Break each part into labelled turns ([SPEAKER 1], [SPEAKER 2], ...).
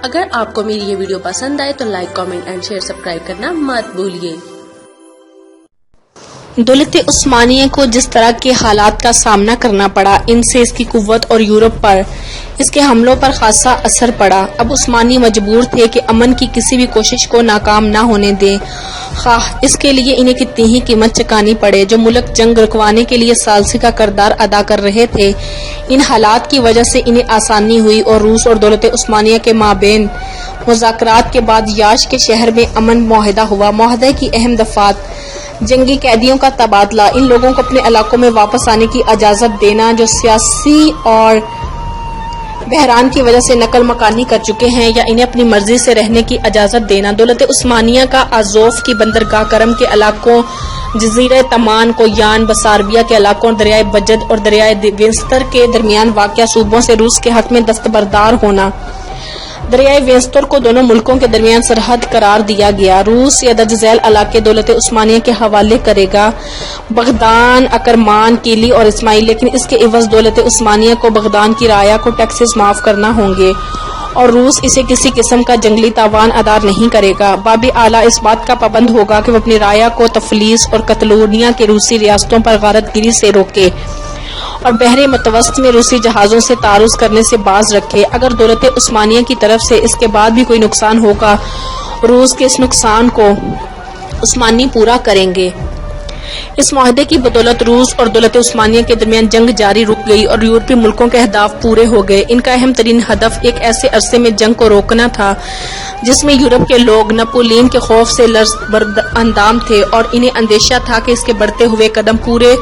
[SPEAKER 1] اگر آپ کو میری یہ ویڈیو پسند آئے تو like, comment and share, subscribe کرنا مت بھولیے۔
[SPEAKER 2] دولت عثمانیہ کو جس طرح کے حالات کا سامنا کرنا پڑا، ان سے اس کی قوت اور یورپ پر اس کے حملوں پر خاصا اثر پڑا۔ اب عثمانی مجبور تھے کہ امن کی کسی بھی کوشش کو ناکام نہ ہونے دیں، خواہ اس کے لیے انہیں کتنی ہی قیمت چکانی پڑے۔ جو ملک جنگ رکوانے کے لیے ثالثی کا کردار ادا کر رہے تھے، ان حالات کی وجہ سے انہیں آسانی ہوئی اور روس اور دولت عثمانیہ کے مابین مذاکرات کے بعد یاش کے شہر میں امن معاہدہ ہوا۔ معاہدے کی اہم دفعات: جنگی قیدیوں کا تبادلہ، ان لوگوں کو اپنے علاقوں میں واپس آنے کی اجازت دینا جو سیاسی اور بحران کی وجہ سے نقل مکانی کر چکے ہیں یا انہیں اپنی مرضی سے رہنے کی اجازت دینا۔ دولت عثمانیہ کا آزوف کی بندرگاہ کرم کے علاقوں، جزیرہ تمان، کویان، بسارابیا کے علاقوں، دریائے بجد اور دریائے وینستر کے درمیان واقع صوبوں سے روس کے حق میں دستبردار ہونا۔ دریائے وینستر کو دونوں ملکوں کے درمیان سرحد قرار دیا گیا۔ روس یہ درج ذیل علاقے دولت عثمانیہ کے حوالے کرے گا: بغداد، اکرمان، کیلی اور اسماعیل، لیکن اس کے عوض دولت عثمانیہ کو بغداد کی رعایا کو ٹیکسز معاف کرنا ہوں گے اور روس اسے کسی قسم کا جنگلی تاوان ادا نہیں کرے گا۔ باب اعلیٰ اس بات کا پابند ہوگا کہ وہ اپنی رعایا کو تفلیس اور کتالونیہ کے روسی ریاستوں پر غارت گری سے روکے اور بحر متوسط میں روسی جہازوں سے تعرض کرنے سے باز رکھے۔ اگر دولت عثمانیہ کی طرف سے اس کے بعد بھی کوئی نقصان ہوگا، روس کے اس نقصان کو عثمانی پورا کریں گے۔ اس معاہدے کی بدولت روس اور دولت عثمانیہ کے درمیان جنگ جاری رک گئی اور یورپی ملکوں کے اہداف پورے ہو گئے۔ ان کا اہم ترین ہدف ایک ایسے عرصے میں جنگ کو روکنا تھا جس میں یورپ کے لوگ نپولین کے خوف سے لرزبردار تھے اور انہیں اندیشہ تھا کہ اس کے بڑھتے ہوئے قدم پورے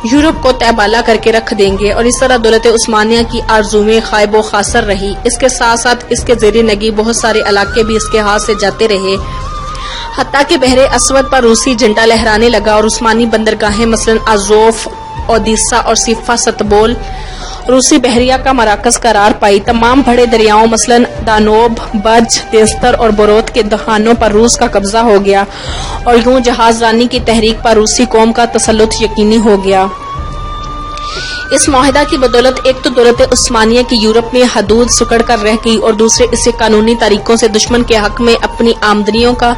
[SPEAKER 2] یورپ کو تہ بالا کر کے رکھ دیں گے، اور اس طرح دولت عثمانیہ کی آرزوئیں خائب و خاسر رہی۔ اس کے ساتھ ساتھ اس کے زیر نگی بہت سارے علاقے بھی اس کے ہاتھ سے جاتے رہے، حتیٰ کہ بحر اسود پر روسی جھنڈا لہرانے لگا اور عثمانی بندرگاہیں مثلاً آزوف، اودیسا اور سیفا ستبول روسی بحریہ کا مراکز قرار پائی۔ تمام بڑے دریاؤں مثلاً دانوب، بج، دینستر اور بروت کے دہانوں پر روس کا قبضہ ہو گیا اور یوں جہاز رانی کی تحریک پر روسی قوم کا تسلط یقینی ہو گیا۔ اس معاہدہ کی بدولت ایک تو دولت عثمانیہ کی یورپ میں حدود سکڑ کر رہ گئی اور دوسرے اسے قانونی طریقوں سے دشمن کے حق میں اپنی آمدنیوں کا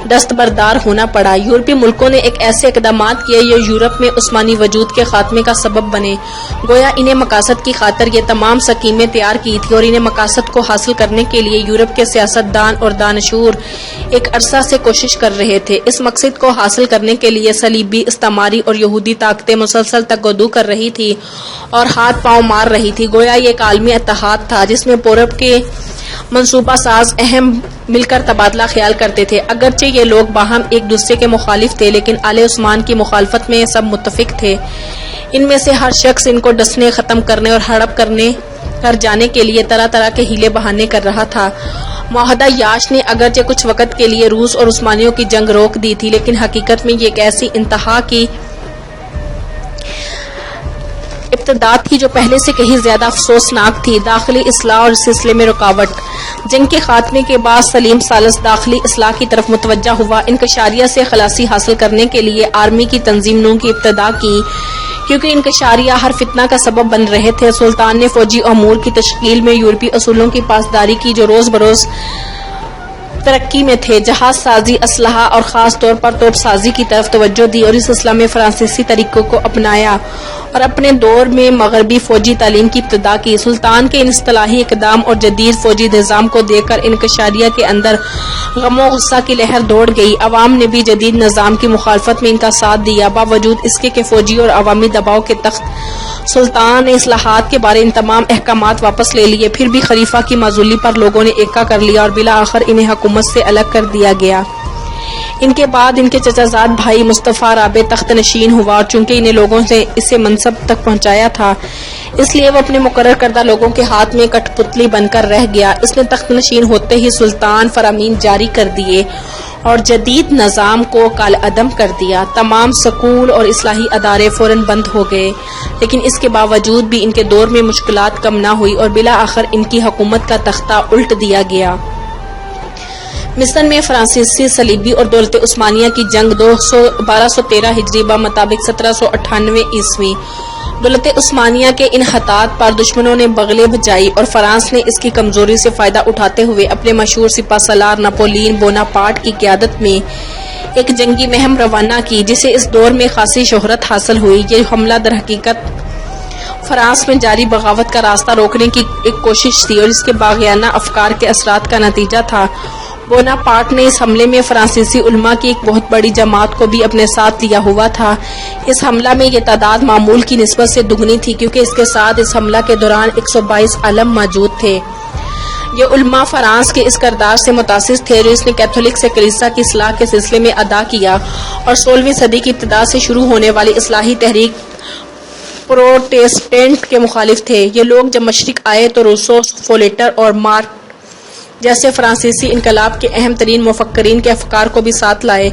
[SPEAKER 2] دستبردار ہونا پڑا۔ یورپی ملکوں نے ایک ایسے اقدامات کیے جو یورپ میں عثمانی وجود کے خاتمے کا سبب بنے، گویا انہیں مقاصد کی خاطر یہ تمام سکیمیں تیار کی تھی اور انہیں مقاصد کو حاصل کرنے کے لیے یورپ کے سیاست دان اور دانشور ایک عرصہ سے کوشش کر رہے تھے۔ اس مقصد کو حاصل کرنے کے لیے صلیبی، استعماری اور یہودی طاقتیں مسلسل تگودو کر رہی تھی اور ہاتھ پاؤں مار رہی تھی۔ گویا یہ ایک عالمی اتحاد تھا جس میں پورب کے منصوبہ ساز اہم مل کر تبادلہ خیال کرتے تھے۔ اگرچہ یہ لوگ باہم ایک دوسرے کے مخالف تھے، لیکن آل عثمان کی مخالفت میں سب متفق تھے۔ ان میں سے ہر شخص ان کو ڈسنے، ختم کرنے اور ہڑپ کر جانے کے لیے طرح طرح کے ہیلے بہانے کر رہا تھا۔ معاہدہ یاش نے اگرچہ کچھ وقت کے لیے روس اور عثمانیوں کی جنگ روک دی تھی، لیکن حقیقت میں یہ ایک ایسی انتہا کی ابتدا تھی جو پہلے سے کہیں زیادہ افسوسناک تھی۔ داخلی اصلاح اور اس سلسلے میں رکاوٹ: جنگ کے خاتمے کے بعد سلیم ثالث داخلی اصلاح کی طرف متوجہ ہوا۔ انکشاریہ سے خلاصی حاصل کرنے کے لیے آرمی کی تنظیم نو کی ابتدا کی، کیونکہ انکشاریہ ہر فتنہ کا سبب بن رہے تھے۔ سلطان نے فوجی امور کی تشکیل میں یورپی اصولوں کی پاسداری کی جو روز بروز ترقی میں تھے، جہاز سازی، اسلحہ اور خاص طور پر توپ سازی کی طرف توجہ دی اور اس اصلاح میں فرانسیسی طریقوں کو اپنایا اور اپنے دور میں مغربی فوجی تعلیم کی ابتدا کی۔ سلطان کے ان اصطلاحی اقدام اور جدید فوجی نظام کو دیکھ کر انکشاریہ کے اندر غم و غصہ کی لہر دوڑ گئی۔ عوام نے بھی جدید نظام کی مخالفت میں ان کا ساتھ دیا، باوجود اس کے کہ فوجی اور عوامی دباؤ کے تحت سلطان نے اصلاحات کے بارے ان تمام احکامات واپس لے لیے۔ پھر بھی خلیفہ کی معزولی پر لوگوں نے ایکا کر لیا اور بالآخر انہیں حکومت سے الگ کر دیا گیا۔ ان کے بعد ان کے چچا زاد بھائی مصطفیٰ رابع تخت نشین ہوا اور چونکہ انہیں لوگوں سے اسے منصب تک پہنچایا تھا، اس لیے وہ اپنے مقرر کردہ لوگوں کے ہاتھ میں کٹ پتلی بن کر رہ گیا۔ اس نے تخت نشین ہوتے ہی سلطان فرامین جاری کر دیے اور جدید نظام کو کالعدم کر دیا۔ تمام سکول اور اصلاحی ادارے فوراً بند ہو گئے، لیکن اس کے باوجود بھی ان کے دور میں مشکلات کم نہ ہوئی اور بالآخر ان کی حکومت کا تختہ الٹ دیا گیا۔ مصر میں فرانسیسی صلیبی اور دولت عثمانیہ کی جنگ 1213 ہجری بمطابق 1798 عیسوی دولت عثمانیہ کے ان خطات پر دشمنوں نے بغلیں بجائی اور فرانس نے اس کی کمزوری سے فائدہ اٹھاتے ہوئے اپنے مشہور سپہ سالار نپولین بوناپارٹ کی قیادت میں ایک جنگی مہم روانہ کی، جسے اس دور میں خاصی شہرت حاصل ہوئی۔ یہ حملہ در حقیقت فرانس میں جاری بغاوت کا راستہ روکنے کی ایک کوشش تھی اور اس کے باغیانہ افکار کے اثرات کا نتیجہ تھا۔ بوناپارٹ نے اس حملے میں فرانسیسی علماء کی ایک بہت بڑی جماعت کو بھی اپنے ساتھ لیا ہوا تھا۔ اس حملہ میں یہ تعداد معمول کی نسبت سے دگنی تھی، کیونکہ اس کے ساتھ اس حملہ کے دوران 122 علم موجود تھے۔ یہ علماء فرانس کے اس کردار سے متاثر تھے جو اس نے کیتھولک سے کلیسا کی اصلاح کے سلسلے میں ادا کیا اور 16ویں صدی کی ابتدا سے شروع ہونے والی اصلاحی تحریک پروٹیسٹنٹ کے مخالف تھے۔ یہ لوگ جب مشرق آئے تو روسو، فولیٹر اور مارک جیسے فرانسیسی انقلاب کے اہم ترین مفکرین کے افکار کو بھی ساتھ لائے۔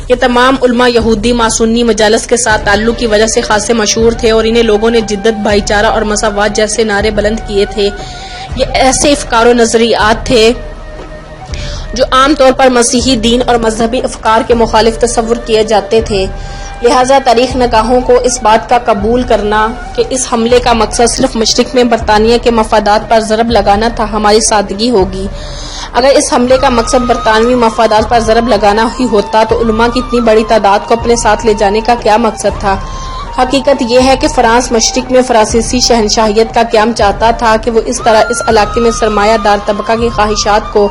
[SPEAKER 2] یہ تمام علماء یہودی ماسونی مجالس کے ساتھ تعلق کی وجہ سے خاصے مشہور تھے اور انہیں لوگوں نے جدت، بھائی چارہ اور مساوات جیسے نعرے بلند کیے تھے۔ یہ ایسے افکار و نظریات تھے جو عام طور پر مسیحی دین اور مذہبی افکار کے مخالف تصور کیے جاتے تھے۔ لہذا تاریخ نگاہوں کو اس بات کا قبول کرنا کہ اس حملے کا مقصد صرف مشرق میں برطانیہ کے مفادات پر ضرب لگانا تھا ہماری سادگی ہوگی۔ اگر اس حملے کا مقصد برطانوی مفادات پر ضرب لگانا ہی ہوتا تو علماء کی اتنی بڑی تعداد کو اپنے ساتھ لے جانے کا کیا مقصد تھا؟ حقیقت یہ ہے کہ فرانس مشرق میں فرانسیسی شہنشاہیت کا قیام چاہتا تھا کہ وہ اس طرح اس علاقے میں سرمایہ دار طبقہ کی خواہشات کو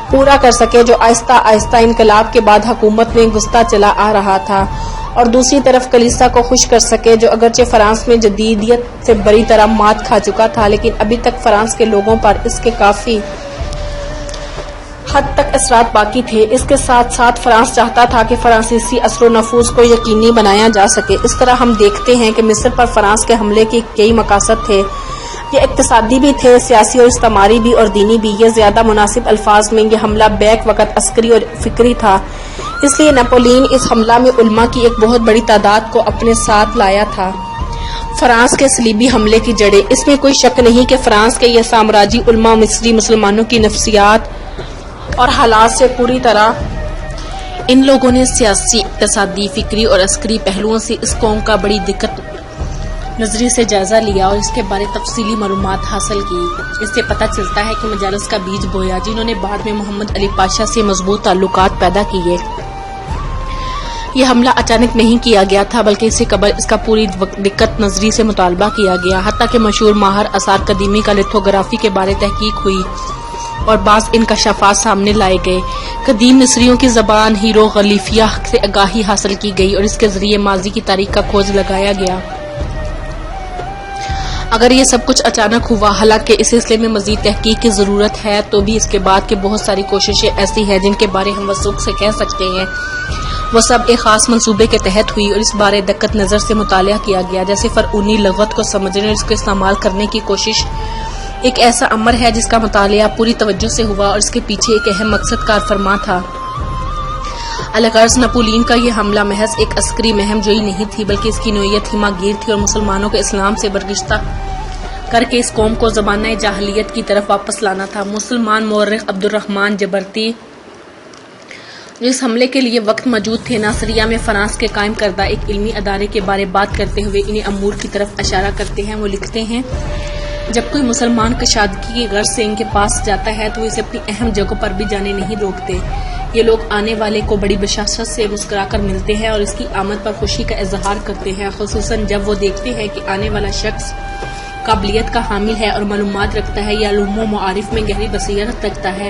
[SPEAKER 2] پورا کر سکے جو آہستہ آہستہ انقلاب کے بعد حکومت میں گھستا چلا آ رہا تھا، اور دوسری طرف کلیسا کو خوش کر سکے جو اگرچہ فرانس میں جدیدیت سے بری طرح مات کھا چکا تھا، لیکن ابھی تک فرانس کے لوگوں پر اس کے کافی حد تک اثرات باقی تھے۔ اس کے ساتھ ساتھ فرانس چاہتا تھا کہ فرانسیسی اثر و نفوذ کو یقینی بنایا جا سکے۔ اس طرح ہم دیکھتے ہیں کہ مصر پر فرانس کے حملے کے کئی مقاصد تھے۔ یہ اقتصادی بھی تھے، سیاسی اور استعماری بھی اور دینی بھی۔ یہ زیادہ مناسب الفاظ میں یہ حملہ بیک وقت عسکری اور فکری تھا۔ اس لیے نپولین اس حملہ میں علماء کی ایک بہت بڑی تعداد کو اپنے ساتھ لایا تھا۔ فرانس کے صلیبی حملے کی جڑیں۔ اس میں کوئی شک نہیں کہ فرانس کے یہ سامراجی علماء مصری مسلمانوں کی نفسیات اور حالات سے پوری طرح ان لوگوں نے سیاسی، اقتصادی، فکری اور عسکری پہلوؤں سے اس قوم کا بڑی دقت نظری سے جائزہ لیا اور اس کے بارے تفصیلی معلومات حاصل کی۔ اس سے پتہ چلتا ہے کہ مجالس کا بیج بویا جنہوں نے بعد میں محمد علی پاشا سے مضبوط تعلقات پیدا کیے۔ یہ حملہ اچانک نہیں کیا گیا تھا بلکہ اس سے قبل اس کا پوری دقت نظری سے مطالبہ کیا گیا، حتیٰ کہ مشہور ماہر آثار قدیمی کا لتھوگرافی کے بارے تحقیق ہوئی اور بعض انکشافات سامنے لائے گئے۔ قدیم مصریوں کی زبان ہیروغلیفیہ سے آگاہی حاصل کی گئی اور اس کے ذریعے ماضی کی تاریخ کا کھوج لگایا گیا۔ اگر یہ سب کچھ اچانک ہوا، حالانکہ اس سلسلے میں مزید تحقیق کی ضرورت ہے، تو بھی اس کے بعد کے بہت ساری کوششیں ایسی ہیں جن کے بارے ہم وثوق سے کہہ سکتے ہیں وہ سب ایک خاص منصوبے کے تحت ہوئی اور اس بارے دقت نظر سے مطالعہ کیا گیا۔ جیسے فرعونی لغت کو سمجھنے اور اس کو استعمال کرنے کی کوشش ایک ایسا امر ہے جس کا مطالعہ پوری توجہ سے ہوا اور اس کے پیچھے ایک اہم مقصد کار فرما تھا۔ الغرض نپولین کا یہ حملہ محض ایک عسکری مہم جوئی نہیں تھی بلکہ اس کی نوعیت ہما گیر تھی اور مسلمانوں کو اسلام سے برگشتہ کر کے اس قوم کو زمانہ جاہلیت کی طرف واپس لانا تھا۔ مسلمان مورخ عبدالرحمن جبرتی جو اس حملے کے لیے وقت موجود تھے، ناصریہ میں فرانس کے قائم کردہ ایک علمی ادارے کے بارے بات کرتے ہوئے انہیں امور کی طرف اشارہ کرتے ہیں۔ وہ لکھتے ہیں، جب کوئی مسلمان کشادگی کی غرض سے ان کے پاس جاتا ہے تو وہ اسے اپنی اہم جگہوں پر بھی جانے نہیں روکتے۔ یہ لوگ آنے والے کو بڑی بشاشت سے مسکرا کر ملتے ہیں اور اس کی آمد پر خوشی کا اظہار کرتے ہیں، خصوصاً جب وہ دیکھتے ہیں کہ آنے والا شخص قابلیت کا حامل ہے اور معلومات رکھتا ہے یا علوم و معارف میں گہری بصیرت رکھتا ہے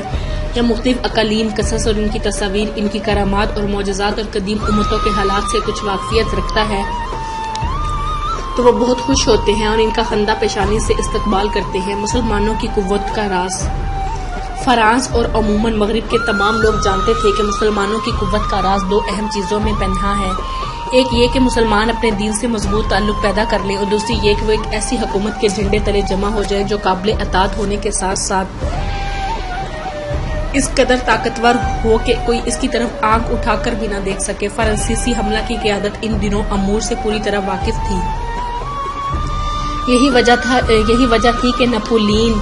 [SPEAKER 2] یا مختلف اقالیم، قصص اور ان کی تصاویر، ان کی کرامات اور معجزات اور قدیم امتوں کے حالات سے کچھ واقفیت رکھتا ہے تو وہ بہت خوش ہوتے ہیں اور ان کا خندہ پیشانی سے استقبال کرتے ہیں۔ مسلمانوں کی قوت کا راز۔ فرانس اور عموماً مغرب کے تمام لوگ جانتے تھے کہ مسلمانوں کی قوت کا راز دو اہم چیزوں میں پنہاں ہے، ایک یہ کہ مسلمان اپنے دین سے مضبوط تعلق پیدا کر لیں اور دوسری یہ کہ وہ ایک ایسی حکومت کے جھنڈے تلے جمع ہو جائے جو قابل اطاعت ہونے کے ساتھ ساتھ اس قدر طاقتور ہو کہ کوئی اس کی طرف آنکھ اٹھا کر بھی نہ دیکھ سکے۔ فرانسیسی حملہ کی قیادت ان دنوں امور سے پوری طرح واقف تھی۔ یہی وجہ تھی کہ نپولین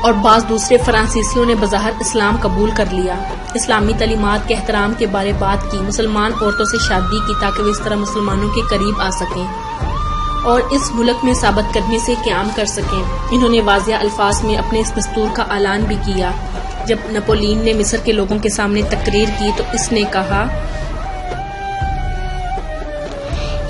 [SPEAKER 2] اور بعض دوسرے فرانسیسیوں نے بظاہر اسلام قبول کر لیا۔ اسلامی تعلیمات کے احترام کے بارے بات کی، مسلمان عورتوں سے شادی کی تاکہ وہ اس طرح مسلمانوں کے قریب آ سکیں اور اس ملک میں ثابت قدمی سے قیام کر سکیں۔ انہوں نے واضح الفاظ میں اپنے اس دستور کا اعلان بھی کیا۔ جب نپولین نے مصر کے لوگوں کے سامنے تقریر کی تو اس نے کہا،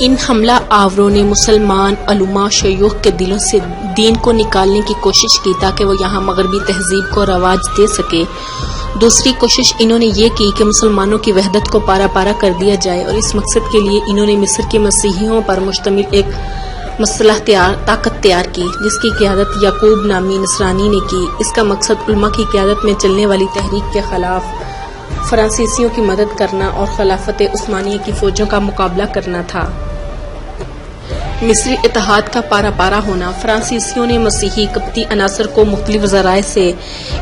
[SPEAKER 2] ان حملہ آوروں نے مسلمان علماء شیوخ کے دلوں سے دین کو نکالنے کی کوشش کی تاکہ وہ یہاں مغربی تہذیب کو رواج دے سکے۔ دوسری کوشش انہوں نے یہ کی کہ مسلمانوں کی وحدت کو پارا پارا کر دیا جائے، اور اس مقصد کے لیے انہوں نے مصر کے مسیحیوں پر مشتمل ایک مسلح طاقت تیار کی جس کی قیادت یعقوب نامی نصرانی نے کی۔ اس کا مقصد علماء کی قیادت میں چلنے والی تحریک کے خلاف فرانسیسیوں کی مدد کرنا اور خلافت عثمانیہ کی فوجوں کا مقابلہ کرنا تھا۔ مصری اتحاد کا پارا پارا ہونا۔ فرانسیسیوں نے مسیحی قبطی عناصر کو مختلف ذرائع سے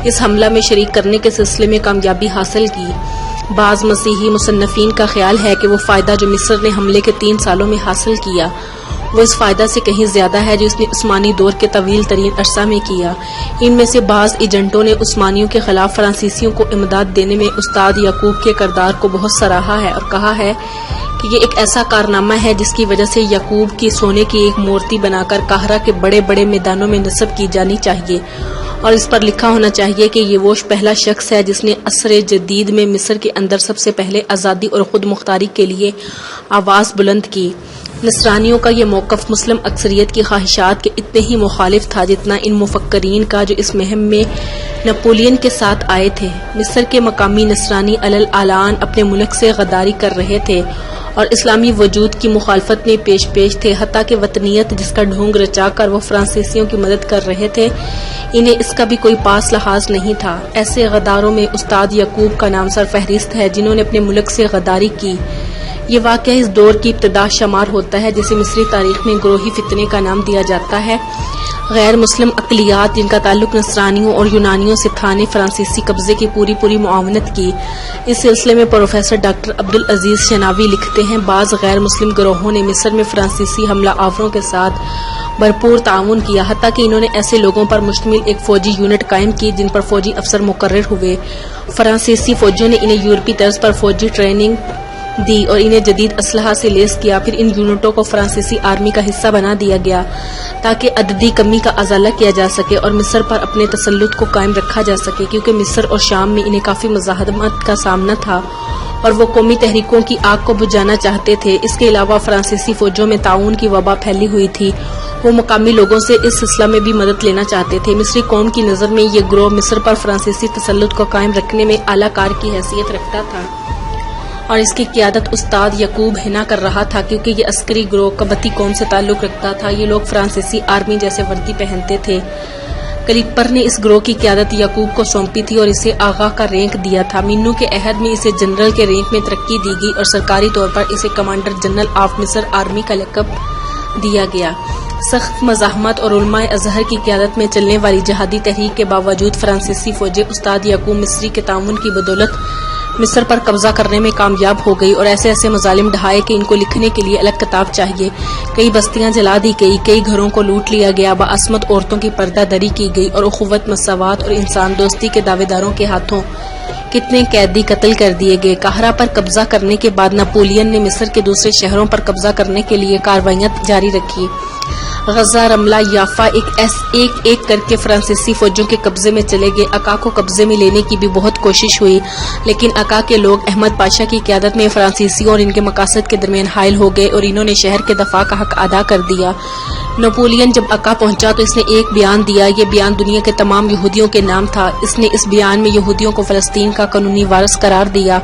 [SPEAKER 2] اس حملہ میں شریک کرنے کے سلسلے میں کامیابی حاصل کی۔ بعض مسیحی مصنفین کا خیال ہے کہ وہ فائدہ جو مصر نے حملے کے 3 سالوں میں حاصل کیا وہ اس فائدہ سے کہیں زیادہ ہے جو اس نے عثمانی دور کے طویل ترین عرصہ میں کیا۔ ان میں سے بعض ایجنٹوں نے عثمانیوں کے خلاف فرانسیسیوں کو امداد دینے میں استاد یعقوب کے کردار کو بہت سراہا ہے اور کہا ہے کہ یہ ایک ایسا کارنامہ ہے جس کی وجہ سے یعقوب کی سونے کی ایک مورتی بنا کر قاہرہ کے بڑے بڑے میدانوں میں نصب کی جانی چاہیے، اور اس پر لکھا ہونا چاہیے کہ یہ وہ پہلا شخص ہے جس نے عصر جدید میں مصر کے اندر سب سے پہلے آزادی اور خود مختاری کے لیے آواز بلند کی۔ نصرانیوں کا یہ موقف مسلم اکثریت کی خواہشات کے اتنے ہی مخالف تھا جتنا ان مفکرین کا جو اس مہم میں نپولین کے ساتھ آئے تھے۔ مصر کے مقامی نصرانی علل اعلان اپنے ملک سے غداری کر رہے تھے اور اسلامی وجود کی مخالفت میں پیش تھے، حتیٰ کہ وطنیت جس کا ڈھونگ رچا کر وہ فرانسیسیوں کی مدد کر رہے تھے انہیں اس کا بھی کوئی پاس لحاظ نہیں تھا۔ ایسے غداروں میں استاد یعقوب کا نام سر فہرست ہے جنہوں نے اپنے ملک سے غداری کی۔ یہ واقعہ اس دور کی ابتدا شمار ہوتا ہے جسے مصری تاریخ میں گروہی فتنے کا نام دیا جاتا ہے۔ غیر مسلم اقلیات جن کا تعلق نصرانیوں اور یونانیوں سے تھا نے فرانسیسی قبضے کی پوری معاونت کی۔ اس سلسلے میں پروفیسر ڈاکٹر عبدالعزیز شناوی لکھتے ہیں، بعض غیر مسلم گروہوں نے مصر میں فرانسیسی حملہ آوروں کے ساتھ بھرپور تعاون کیا، حتیٰ کہ انہوں نے ایسے لوگوں پر مشتمل ایک فوجی یونٹ قائم کی جن پر فوجی افسر مقرر ہوئے۔ فرانسیسی فوجیوں نے انہیں یورپی طرز پر فوجی ٹریننگ دی اور انہیں جدید اسلحہ سے لیس کیا۔ پھر ان یونٹوں کو فرانسیسی آرمی کا حصہ بنا دیا گیا تاکہ عددی کمی کا ازالہ کیا جا سکے اور مصر پر اپنے تسلط کو قائم رکھا جا سکے، کیونکہ مصر اور شام میں انہیں کافی مزاحمت کا سامنا تھا اور وہ قومی تحریکوں کی آگ کو بجھانا چاہتے تھے۔ اس کے علاوہ فرانسیسی فوجوں میں تعاون کی وبا پھیلی ہوئی تھی، وہ مقامی لوگوں سے اس سلسلہ میں بھی مدد لینا چاہتے تھے۔ مصری قوم کی نظر میں یہ گروہ مصر پر فرانسیسی تسلط کو قائم رکھنے میں اعلیٰ کار کی حیثیت رکھتا تھا اور اس کی قیادت استاد یعقوب ہنا کر رہا تھا، کیونکہ یہ عسکری گروہ قبطی قوم سے تعلق رکھتا تھا۔ یہ لوگ فرانسیسی آرمی جیسے وردی پہنتے تھے۔ کلیپر نے اس گروہ کی قیادت یعقوب کو سونپی تھی اور اسے آغا کا رینک دیا تھا۔ مینو کے عہد میں اسے جنرل کے رینک میں ترقی دی گئی اور سرکاری طور پر اسے کمانڈر جنرل آف مصر آرمی کا لقب دیا گیا۔ سخت مزاحمت اور علماء ازہر کی قیادت میں چلنے والی جہادی تحریک کے باوجود فرانسیسی فوجیں استاد یعقوب مصری کے تعاون کی بدولت مصر پر قبضہ کرنے میں کامیاب ہو گئی اور ایسے مظالم ڈھائے کہ ان کو لکھنے کے لیے الگ کتاب چاہیے۔ کئی بستیاں جلا دی گئی، کئی گھروں کو لوٹ لیا گیا، بعصمت عورتوں کی پردہ دری کی گئی اور اخوت، مساوات اور انسان دوستی کے دعوے داروں کے ہاتھوں کتنے قیدی قتل کر دیے گئے۔ قاہرہ پر قبضہ کرنے کے بعد نپولین نے مصر کے دوسرے شہروں پر قبضہ کرنے کے لیے کارروائیاں جاری رکھی۔ غزہ، رملہ، یافا ایک کر کے فرانسیسی فوجوں کے قبضے میں چلے گئے۔ عکا کو قبضے میں لینے کی بھی بہت کوشش ہوئی، لیکن عکا کے لوگ احمد پاشا کی قیادت میں فرانسیسیوں اور ان کے مقاصد کے درمیان حائل ہو گئے اور انہوں نے شہر کے دفاع کا حق ادا کر دیا۔ نپولین جب عکا پہنچا تو اس نے ایک بیان دیا۔ یہ بیان دنیا کے تمام یہودیوں کے نام تھا۔ اس نے اس بیان میں یہودیوں کو فلسطین کا قانونی وارث قرار دیا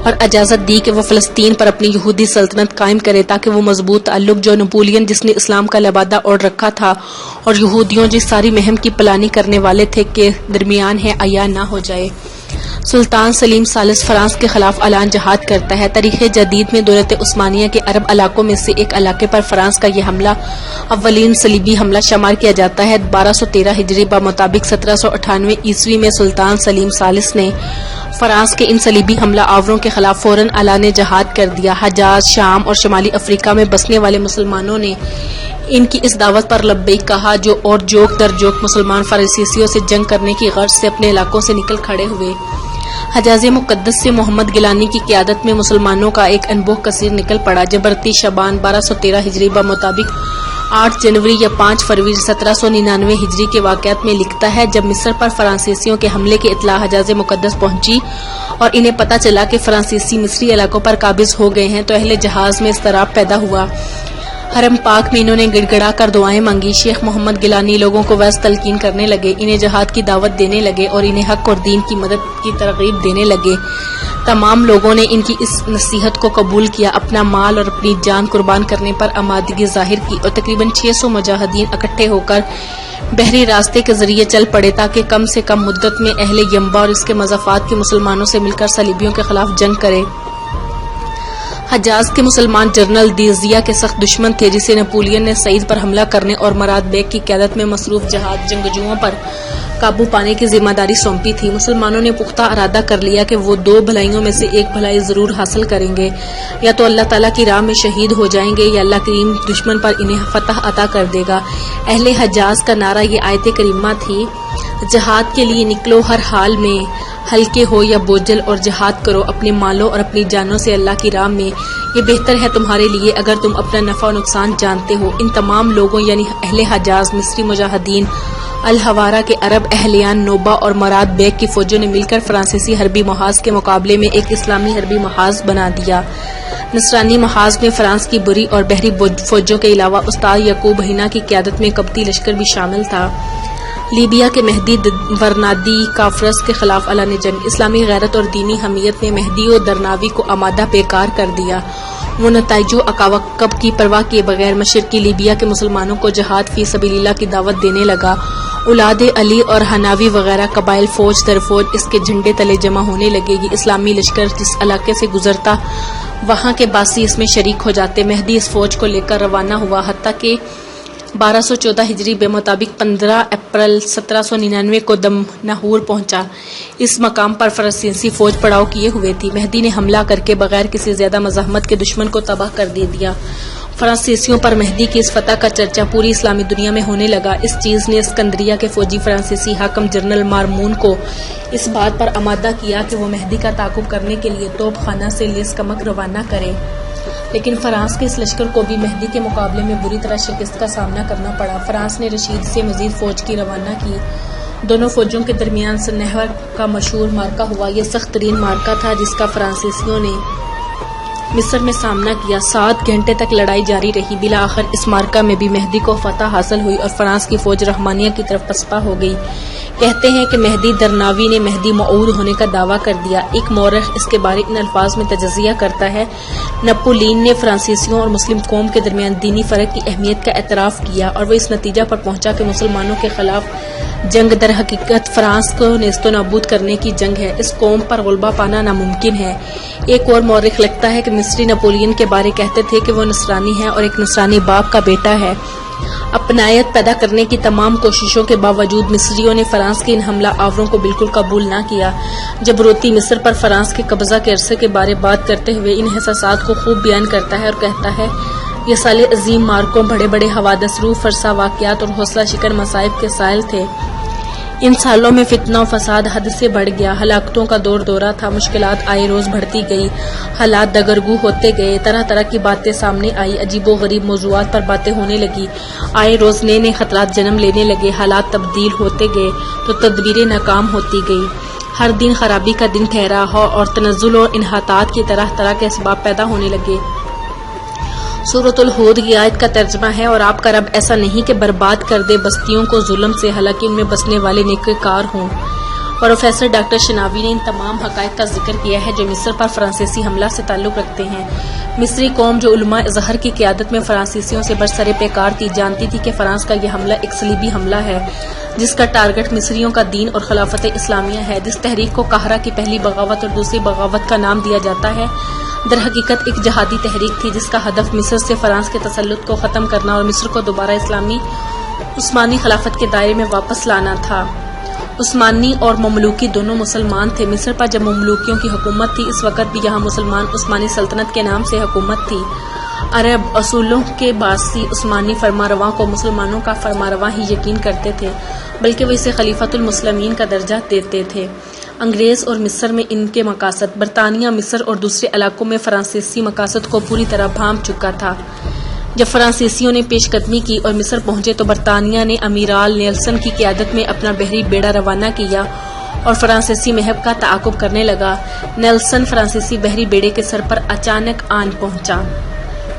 [SPEAKER 2] اور اجازت دی کہ وہ فلسطین پر اپنی یہودی سلطنت قائم کرے تاکہ وہ مضبوط تعلق جو نپولین جس نے اسلام کا لبادہ اوڑھ رکھا تھا اور یہودیوں جس ساری مہم کی پلانی کرنے والے تھے کے درمیان ہے عیاں نہ ہو جائے۔ سلطان سلیم ثالث فرانس کے خلاف اعلان جہاد کرتا ہے۔ تاریخ جدید میں دولت عثمانیہ کے عرب علاقوں میں سے ایک علاقے پر فرانس کا یہ حملہ اولین صلیبی حملہ شمار کیا جاتا ہے۔ 1213 ہجری بمطابق 1798 عیسوی میں سلطان سلیم ثالث نے فرانس کے ان صلیبی حملہ آوروں کے خلاف فوراً اعلان جہاد کر دیا۔ حجاز، شام اور شمالی افریقہ میں بسنے والے مسلمانوں نے ان کی اس دعوت پر لبیک کہا اور جوک در جوک مسلمان فرانسیسیوں سے جنگ کرنے کی غرض سے اپنے علاقوں سے نکل کھڑے ہوئے۔ حجاز مقدس سے محمد گیلانی کی قیادت میں مسلمانوں کا ایک انبوہ کثیر نکل پڑا۔ جبرتی شعبان 1213 ہجری بمطابق 8 جنوری یا 5 فروری 1799 ہجری کے واقعات میں لکھتا ہے، جب مصر پر فرانسیسیوں کے حملے کی اطلاع حجاز مقدس پہنچی اور انہیں پتہ چلا کہ فرانسیسی مصری علاقوں پر قابض ہو گئے ہیں تو اہل جہاز میں اضطراب پیدا ہوا۔ حرم پاک میں انہوں نے گڑ گڑا کر دعائیں مانگی۔ شیخ محمد گیلانی لوگوں کو وعظ تلقین کرنے لگے، انہیں جہاد کی دعوت دینے لگے اور انہیں حق اور دین کی مدد کی ترغیب دینے لگے۔ تمام لوگوں نے ان کی اس نصیحت کو قبول کیا، اپنا مال اور اپنی جان قربان کرنے پر آمادگی ظاہر کی اور تقریباً 600 مجاہدین اکٹھے ہو کر بحری راستے کے ذریعے چل پڑے تاکہ کم سے کم مدت میں اہل ینبع اور اس کے مضافات کے مسلمانوں سے مل کر صلیبیوں کے خلاف جنگ کرے۔ حجاز کے مسلمان جنرل دیزیا کے سخت دشمن تھے، جسے نپولین نے سعید پر حملہ کرنے اور مراد بیگ کی قیادت میں مصروف جہاد جنگجوؤں پر قابو پانے کی ذمہ داری سونپی تھی۔ مسلمانوں نے پختہ ارادہ کر لیا کہ وہ 2 بھلائیوں میں سے ایک بھلائی ضرور حاصل کریں گے، یا تو اللہ تعالیٰ کی راہ میں شہید ہو جائیں گے یا اللہ کریم دشمن پر انہیں فتح عطا کر دے گا۔ اہل حجاز کا نعرہ یہ آیت کریمہ تھی، جہاد کے لیے نکلو ہر حال میں، ہلکے ہو یا بوجھل، اور جہاد کرو اپنے مالوں اور اپنی جانوں سے اللہ کی راہ میں، یہ بہتر ہے تمہارے لیے اگر تم اپنا نفع و نقصان جانتے ہو۔ ان تمام لوگوں یعنی اہل حجاز، مصری مجاہدین، الحوارہ کے عرب اہلیان، نوبہ اور مراد بیگ کی فوجوں نے مل کر فرانسیسی حربی محاذ کے مقابلے میں ایک اسلامی حربی محاذ بنا دیا۔ نصرانی محاذ میں فرانس کی بری اور بحری فوجوں کے علاوہ استاد یعقوب ہینا کی قیادت میں قبطی لشکر بھی شامل تھا۔ لیبیا کے مہدی ورنادی کافرس کے خلاف اعلان جنگ۔ اسلامی غیرت اور دینی حمیت نے مہدی و درناوی کو آمادہ بیکار کر دیا۔ وہ نتائج و عواقب کی پرواہ کیے بغیر مشرقی لیبیا کے مسلمانوں کو جہاد فی سبیل اللہ کی دعوت دینے لگا۔ اولاد علی اور حناوی وغیرہ قبائل فوج در فوج اس کے جھنڈے تلے جمع ہونے لگے گی۔ اسلامی لشکر جس علاقے سے گزرتا وہاں کے باسی اس میں شریک ہو جاتے۔ مہدی اس فوج کو لے کر روانہ ہوا، حتیٰ کہ 1214 ہجری بے مطابق 15 اپریل 1799 کو دم ناہور پہنچا۔ اس مقام پر فرانسیسی فوج پڑاؤ کیے ہوئے تھی۔ مہدی نے حملہ کر کے بغیر کسی زیادہ مزاحمت کے دشمن کو تباہ کر دیا۔ فرانسیسیوں پر مہدی کی اس فتح کا چرچا پوری اسلامی دنیا میں ہونے لگا۔ اس چیز نے اسکندریہ کے فوجی فرانسیسی حاکم جنرل مارمون کو اس بات پر آمادہ کیا کہ وہ مہدی کا تعاقب کرنے کے لیے توپ خانہ سے لیس کمک روانہ کرے، لیکن فرانس کے اس لشکر کو بھی مہدی کے مقابلے میں بری طرح شکست کا سامنا کرنا پڑا۔ فرانس نے رشید سے مزید فوج کی روانہ کی۔ دونوں فوجوں کے درمیان سنہور کا مشہور مارکا ہوا۔ یہ سخت ترین مارکا تھا جس کا فرانسیسیوں نے مصر میں سامنا کیا۔ 7 گھنٹے تک لڑائی جاری رہی۔ بالآخر اس مارکا میں بھی مہدی کو فتح حاصل ہوئی اور فرانس کی فوج رحمانیہ کی طرف پسپا ہو گئی۔ کہتے ہیں کہ مہدی درناوی نے مہدی موعود ہونے کا دعویٰ کر دیا۔ ایک مورخ اس کے بارے ان الفاظ میں تجزیہ کرتا ہے، نپولین نے فرانسیسیوں اور مسلم قوم کے درمیان دینی فرق کی اہمیت کا اعتراف کیا اور وہ اس نتیجہ پر پہنچا کہ مسلمانوں کے خلاف جنگ در حقیقت فرانس کو نیست و نابود کرنے کی جنگ ہے، اس قوم پر غلبہ پانا ناممکن ہے۔ ایک اور مورخ لکھتا ہے کہ مصری نپولین کے بارے کہتے تھے کہ وہ نصرانی ہے اور ایک نصرانی باپ کا بیٹا ہے۔ اپنائیت پیدا کرنے کی تمام کوششوں کے باوجود مصریوں نے فرانس کے ان حملہ آوروں کو بالکل قبول نہ کیا۔ جبروتی مصر پر فرانس کے قبضہ کے عرصے کے بارے بات کرتے ہوئے ان احساسات کو خوب بیان کرتا ہے اور کہتا ہے، یہ سال عظیم مارکوں، بڑے بڑے حوادث، روح فرسا واقعات اور حوصلہ شکن مصائب کے سائل تھے۔ ان سالوں میں فتنہ و فساد حد سے بڑھ گیا، ہلاکتوں کا دور دورہ تھا، مشکلات آئے روز بڑھتی گئی، حالات دگرگو ہوتے گئے، طرح طرح کی باتیں سامنے آئی، عجیب و غریب موضوعات پر باتیں ہونے لگی، آئے روز نئے نئے خطرات جنم لینے لگے، حالات تبدیل ہوتے گئے تو تدبیریں ناکام ہوتی گئی، ہر دن خرابی کا دن ٹھہرا ہو اور تنزل و انحطاط کی طرح طرح کے اسباب پیدا ہونے لگے۔ سورۃ الہود کی آیت کا ترجمہ ہے، اور آپ کا رب ایسا نہیں کہ برباد کر دے بستیوں کو ظلم سے، حالانکہ ان میں بسنے والے نیکوکار ہوں۔ پروفیسر ڈاکٹر شناوی نے ان تمام حقائق کا ذکر کیا ہے جو مصر پر فرانسیسی حملہ سے تعلق رکھتے ہیں۔ مصری قوم جو علماء ازہر کی قیادت میں فرانسیسیوں سے برسر پیکار تھی، جانتی تھی کہ فرانس کا یہ حملہ ایک صلیبی حملہ ہے جس کا ٹارگٹ مصریوں کا دین اور خلافت اسلامیہ ہے۔ جس تحریک کو قاہرہ کی پہلی بغاوت اور دوسری بغاوت کا نام دیا جاتا ہے، در حقیقت ایک جہادی تحریک تھی جس کا ہدف مصر سے فرانس کے تسلط کو ختم کرنا اور مصر کو دوبارہ اسلامی عثمانی خلافت کے دائرے میں واپس لانا تھا۔ عثمانی اور مملوکی دونوں مسلمان تھے۔ مصر پر جب مملوکیوں کی حکومت تھی، اس وقت بھی یہاں مسلمان عثمانی سلطنت کے نام سے حکومت تھی۔ عرب اصولوں کے باعث عثمانی فرمانرواں کو مسلمانوں کا فرمانرواں ہی یقین کرتے تھے، بلکہ وہ اسے خلیفۃ المسلمین کا درجہ دیتے تھے۔ انگریز اور مصر میں ان کے مقاصد، برطانیہ مصر اور دوسرے علاقوں میں فرانسیسی مقاصد کو پوری طرح بھانپ چکا تھا۔ جب فرانسیسیوں نے پیش قدمی کی اور مصر پہنچے تو برطانیہ نے امیرال نیلسن کی قیادت میں اپنا بحری بیڑا روانہ کیا اور فرانسیسی محب کا تعاقب کرنے لگا۔ نیلسن فرانسیسی بحری بیڑے کے سر پر اچانک آن پہنچا،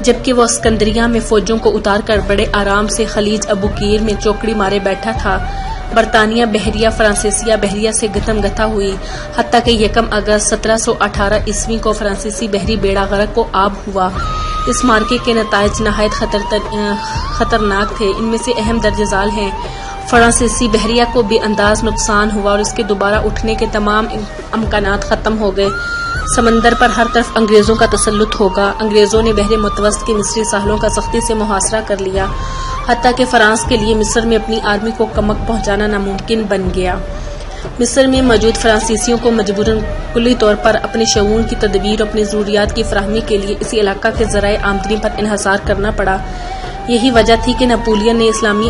[SPEAKER 2] جبکہ وہ اسکندریہ میں فوجوں کو اتار کر بڑے آرام سے خلیج ابو قیر میں چوکڑی مارے بیٹھا تھا۔ برطانیہ بحریہ فرانسیسیہ بحریہ سے گتم گتھا ہوئی، حتیٰ کہ 1 اگست 1718 عیسوی کو فرانسیسی بحری بیڑا غرق و آب ہوا۔ اس مارکے کے نتائج نہایت خطرناک تھے۔ ان میں سے اہم درج ذیل ہیں: فرانسیسی بحریہ کو بے انداز نقصان ہوا اور اس کے دوبارہ اٹھنے کے تمام امکانات ختم ہو گئے۔ سمندر پر ہر طرف انگریزوں کا تسلط ہوگا۔ انگریزوں نے بحر متوسط کے مصری ساحلوں کا سختی سے محاصرہ کر لیا، حتیٰ کہ فرانس کے لیے مصر میں اپنی آرمی کو کمک پہنچانا ناممکن بن گیا۔ مصر میں موجود فرانسیسیوں کو مجبوراً کلی طور پر اپنے شعون کی تدبیر اور اپنی ضروریات کی فراہمی کے لیے اسی علاقہ کے ذرائع آمدنی پر انحصار کرنا پڑا۔ یہی وجہ تھی کہ نپولین نے اسلامی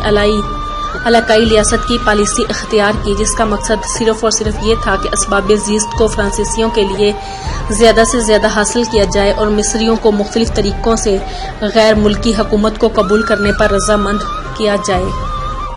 [SPEAKER 2] علاقائی ریاست کی پالیسی اختیار کی، جس کا مقصد صرف اور صرف یہ تھا کہ اسباب زیست کو فرانسیسیوں کے لیے زیادہ سے زیادہ حاصل کیا جائے اور مصریوں کو مختلف طریقوں سے غیر ملکی حکومت کو قبول کرنے پر رضامند کیا جائے۔